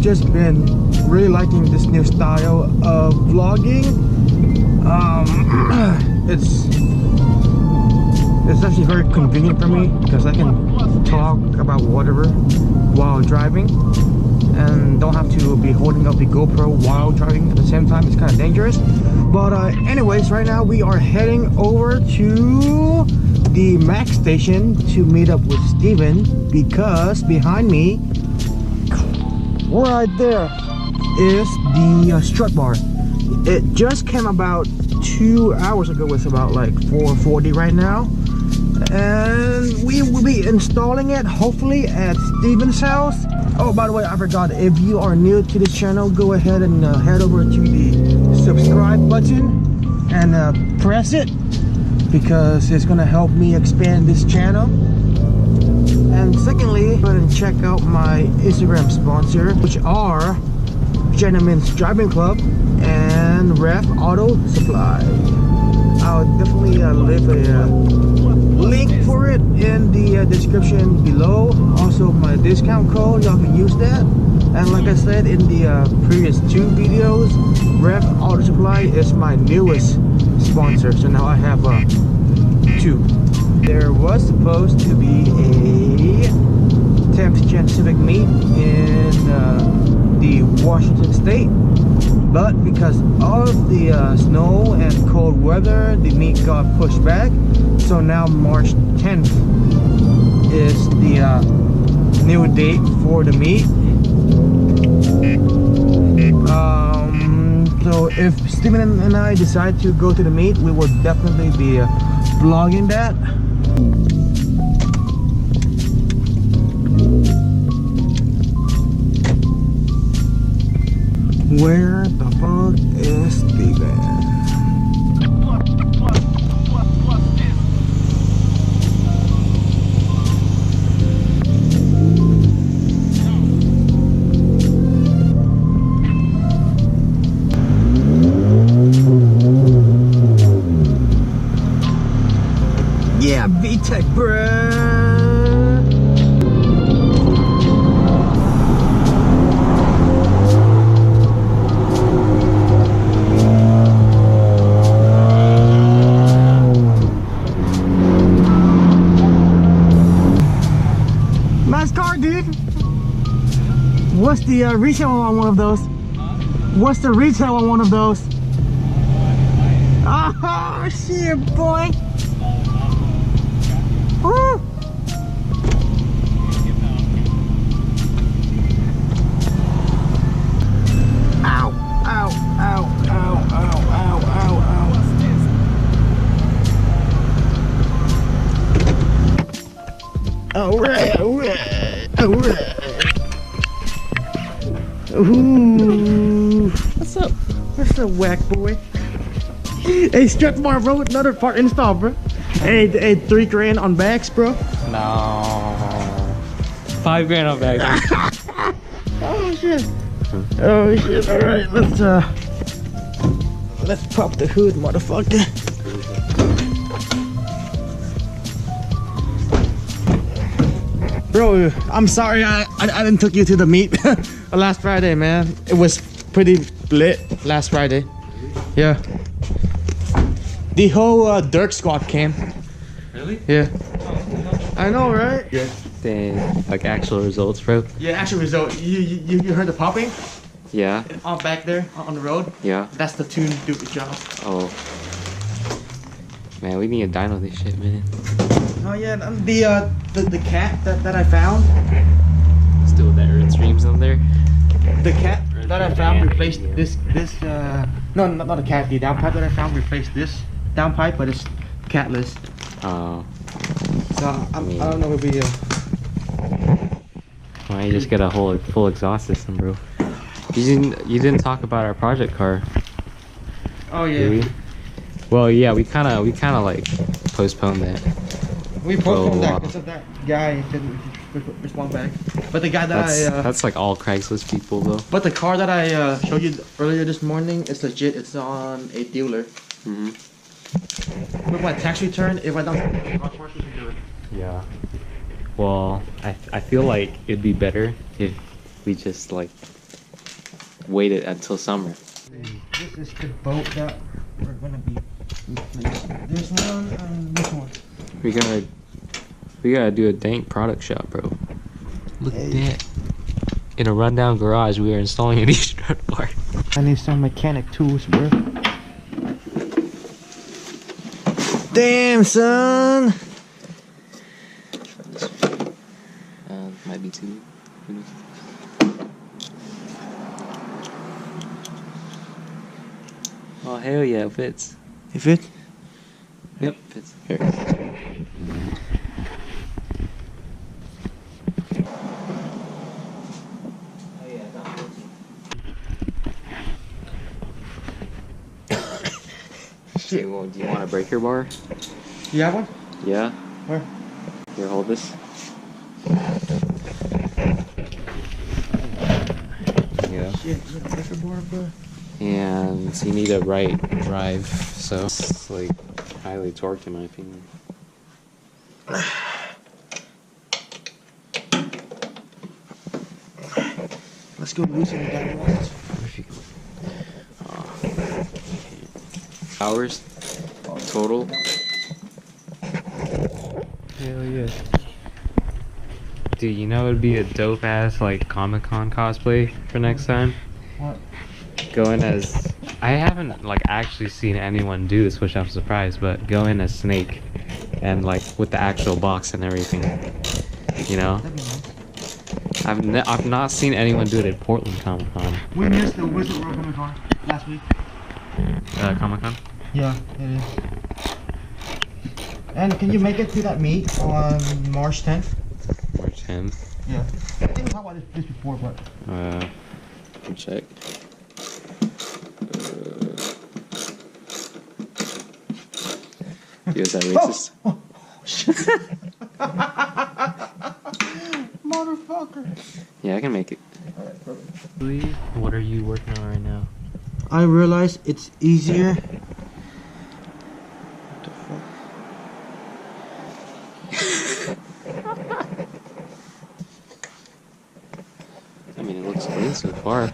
just been really liking this new style of vlogging. It's actually very convenient for me because I can talk about whatever while driving and don't have to be holding up the GoPro while driving at the same time. It's kind of dangerous. But anyways, right now we are heading over to the Max station to meet up with Steven, because behind me right there is the strut bar. It just came about 2 hours ago. It's about like 4:40 right now, and we will be installing it hopefully at Steven's house. Oh, by the way, I forgot, if you are new to this channel, go ahead and head over to the subscribe button and press it, because it's gonna help me expand this channel. And secondly, go ahead and check out my Instagram sponsor, which are Gentlemen's Driving Club and Rev Auto Supply. I'll definitely leave a link for it in the description below. Also my discount code, y'all can use that. And like I said in the previous 2 videos, Rev Auto Supply is my newest sponsor, so now I have 2. There was supposed to be a 10th Gen Civic meet in the Washington State, but because of the snow and cold weather, the meet got pushed back. So now March 10th is the new date for the meet. So if Steven and I decide to go to the meet, we will definitely be vlogging that. Where the fuck is Steven? Yeah, VTech, bruh. Nice car, dude. What's the retail on one of those? What's the retail on one of those? Oh shit, boy. Woo. Ow, ow, ow, ow, ow, ow, ow, ow. Alright, alright, alright. Ooh. What's up? What's up, whack boy? Hey, Strut Bar, bro. Another part install, bro. Hey, 3 grand on bags, bro. No. 5 grand on bags. Oh shit. Oh shit. Alright, let's pop the hood, motherfucker. Bro, I'm sorry I didn't took you to the meet last Friday, man. It was pretty lit last Friday. Yeah. The whole Dirt Squad came. Really? Yeah. I know, right? Yeah. Dang, like actual results, bro. Yeah, actual result. You heard the popping? Yeah. On back there on the road. Yeah. That's the tune do the job. Oh. Man, we need to dyno this shit, man. Oh yeah, the cat that I found. Still with that earth streams on there. The cat that I found replaced this no, not the cat. The downpipe that I found replaced this downpipe, but it's catless. Oh. So I don't know if we. Why don't you just get a whole full exhaust system, bro? You didn't talk about our project car. Oh yeah. Well, yeah, we kind of like postponed that. We postponed that because of that guy didn't respond back. But the guy that that's like all Craigslist people though. But the car that I showed you earlier this morning is legit. It's on a dealer. Mhm. With my tax return, if I don't, my car should do it. Yeah. Well, I feel like it'd be better if we just like waited until summer. This is the boat that we're gonna be replacing. This one and this one. We gotta do a dank product shot, bro. Look at that. In a rundown garage, we are installing an strut bar. I need some mechanic tools, bro. Damn, son. Might be two. Oh hell yeah, it fits. It fits? Yep, fits. Here. Shit. Well, do you want a breaker bar? You have one? Yeah. Where? Here, hold this. Yeah. Shit, you got a breaker bar, bro? And so you need a right drive, so it's like highly torqued in my opinion. Let's go loosen it down. Hours total. Hell yeah. Dude, you know it'd be a dope ass like Comic-Con cosplay for next time? What? Go in as, I haven't like actually seen anyone do this, which I'm surprised, but go in as Snake and like with the actual box and everything, you know? That'd be nice. I've not seen anyone do it at Portland Comic-Con. We missed the Wizard World Comic-Con last week. Comic-Con? Yeah, it is. And can you make it to that meet on March 10th? March 10th. Yeah. I think we talked about this before, but... Let me check. Is that racist? Oh, shit. Motherfucker. Yeah, I can make it. Alright, perfect. What are you working on right now? I realized it's easier. What the fuck? I mean, it looks clean so far.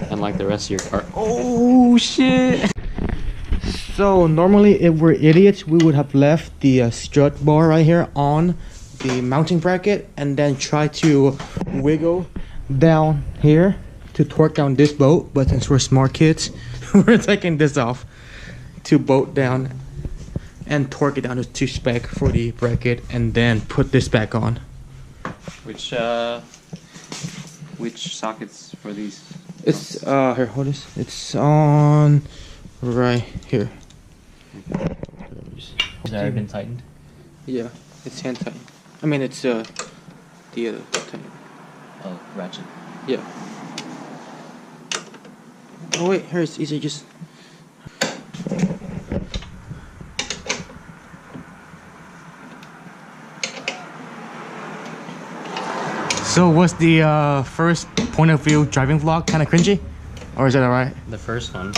Unlike the rest of your car. Oh, shit! So, normally if we're idiots, we would have left the strut bar right here on the mounting bracket and then try to wiggle down here to torque down this bolt. But since we're smart kids, we're taking this off to bolt down and torque it down to spec for the bracket and then put this back on. Which sockets for these? It's here, hold this. It's on right here. Has that been tightened? Yeah, it's hand tightened. I mean, it's the other tighten. Oh, ratchet. Yeah. Oh wait, here it's easy. Just. So was the first point of view driving vlog kind of cringy, or is that alright? The first one.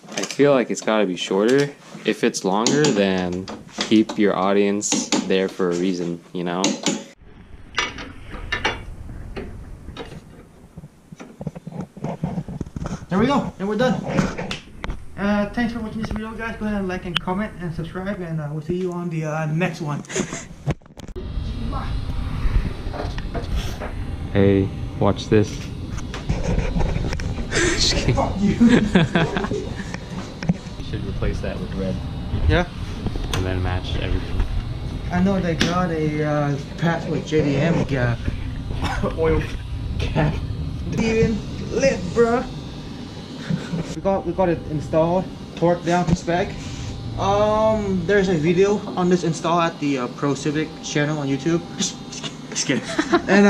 I feel like it's gotta be shorter. If it's longer, then keep your audience there for a reason, you know? There we go, and we're done. Thanks for watching this video, guys. Go ahead and like and comment and subscribe, and we'll see you on the next one. Hey, watch this. Just kidding. Fuck you. You should replace that with red. Yeah? And then match everything. I know they got a patch with JDM oil cap. Even lit, bruh. We got it installed, torqued down to spec. There's a video on this install at the Pro Civic channel on YouTube. Just kidding. And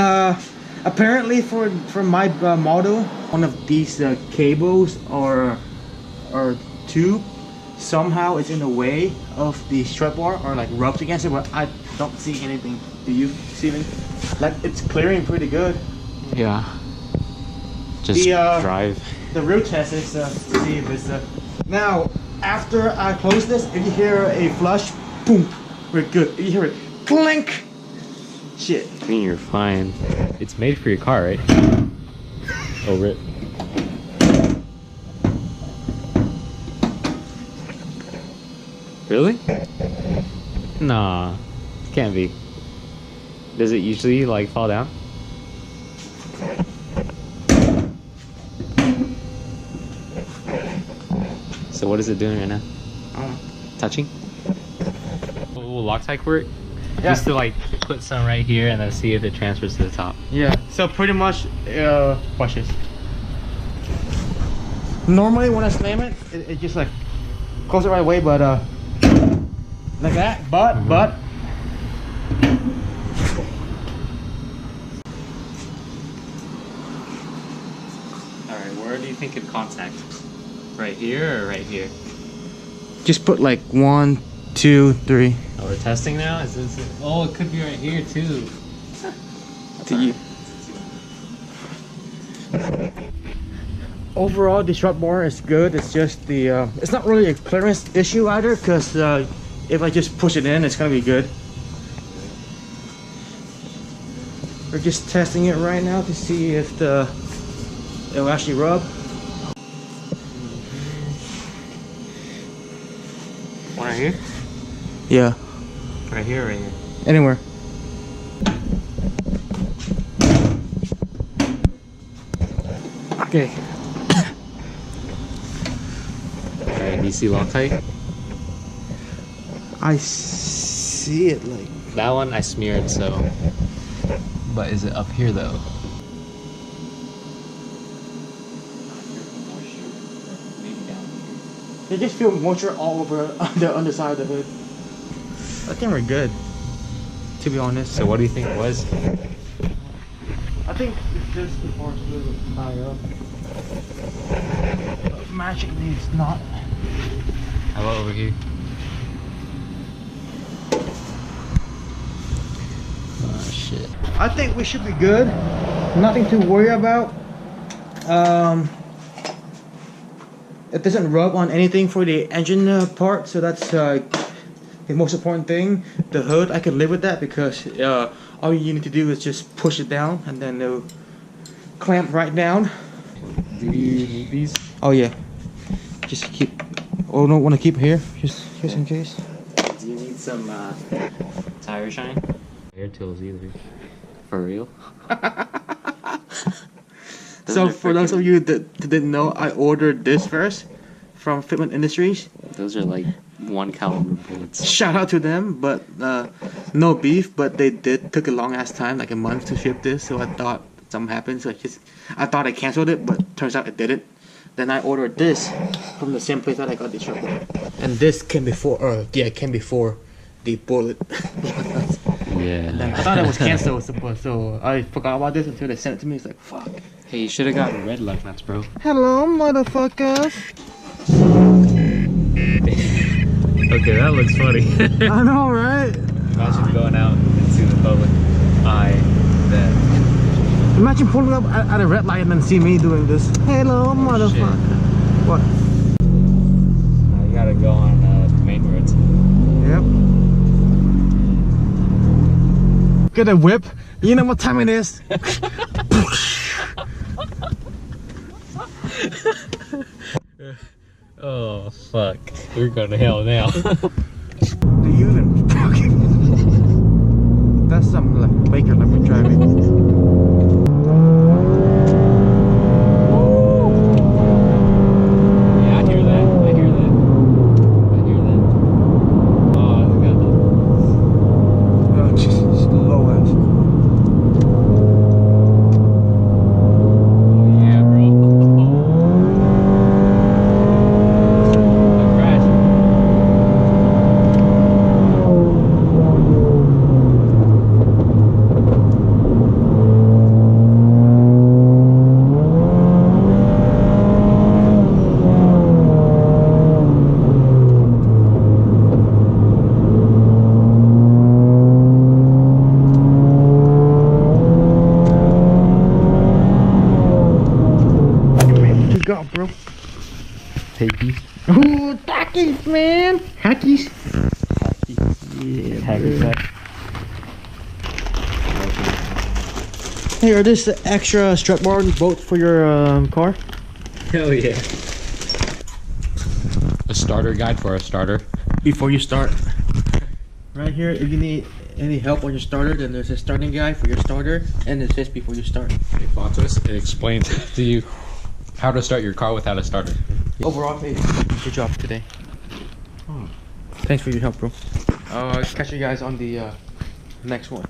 apparently for my model, one of these cables or tube somehow it's in the way of the strut bar or like rubs against it, but I don't see anything. Do you see anything? Like it's clearing pretty good. Yeah. Just drive. The real test is to see if it's now after I close this, if you hear a flush, boom, we're good. If you hear it clink, shit. I mean, you're fine. It's made for your car, right? Oh, rip. Really? Nah, can't be. Does it usually like fall down? So what is it doing right now? Touching? Will Loctite work? Yeah. Just to like put some right here and then see if it transfers to the top. Yeah. So pretty much, watch this. Normally when I slam it, it just like goes the right way, but like that. But Alright, where do you think it contact? Right here or right here? just put like 1, 2, 3. Oh, we're testing now? Is this oh, it could be right here too. Overall, the strut bar is good. It's just the it's not really a clearance issue either, because if I just push it in, it's gonna be good. We're just testing it right now to see if it'll actually rub. One right here? Yeah. Right here or right here? Anywhere. Okay. Alright, do you see Loctite? I see it like. That one I smeared, so. But is it up here though? They just feel moisture all over the underside of the hood. I think we're good, to be honest. So what do you think it was? I think it's just the parts a little high up. But magically it's not. How about over here? Oh shit. I think we should be good. Nothing to worry about. It doesn't rub on anything for the engine part, so that's the most important thing. The hood, I can live with that, because all you need to do is just push it down and then it'll clamp right down. Do you need these? Oh yeah, just keep. Oh, don't want to keep here, just in case. Do you need some tire shine? Air tools either. For real? So for those of you that didn't know, I ordered this first from Fitment Industries. Those are like 1 caliber bullets. Shout out to them, but no beef. But they took a long ass time, like a month to ship this. So I thought something happened. So I thought I canceled it, but turns out it didn't. Then I ordered this from the same place that I got the truck. And this came before, it came before the bullet. Yeah. Then I thought it was canceled, so I forgot about this until they sent it to me. It's like, fuck. Hey, you should have gotten red lug nuts, bro. Hello, motherfuckers. Okay, that looks funny. I know, right? Imagine going out into the public. I bet. Imagine pulling up at a red light and then see me doing this. Hello, motherfucker. Shit. What? You gotta go on main roads. Yep. Get a whip. You know what time it is? Oh fuck, we're going to hell now. Do you even fucking? That's some like Baker like we're driving. Yeah, I hear that. Oh, look at that. Oh Jesus, low ass. Oh yeah, bro. Go, bro. Takey. Ooh, Takis, man. Hackies. Yeah, Hacky sack. Hey, are this the extra strut bar bolt for your car? Hell yeah. A starter guide for a starter. before you start. Right here, if you need any help on your starter, then there's a starting guide for your starter, and it says before you start. It explains to you how to start your car without a starter. Overall, babe, good job today. Thanks for your help, bro. I'll catch you guys on the next one.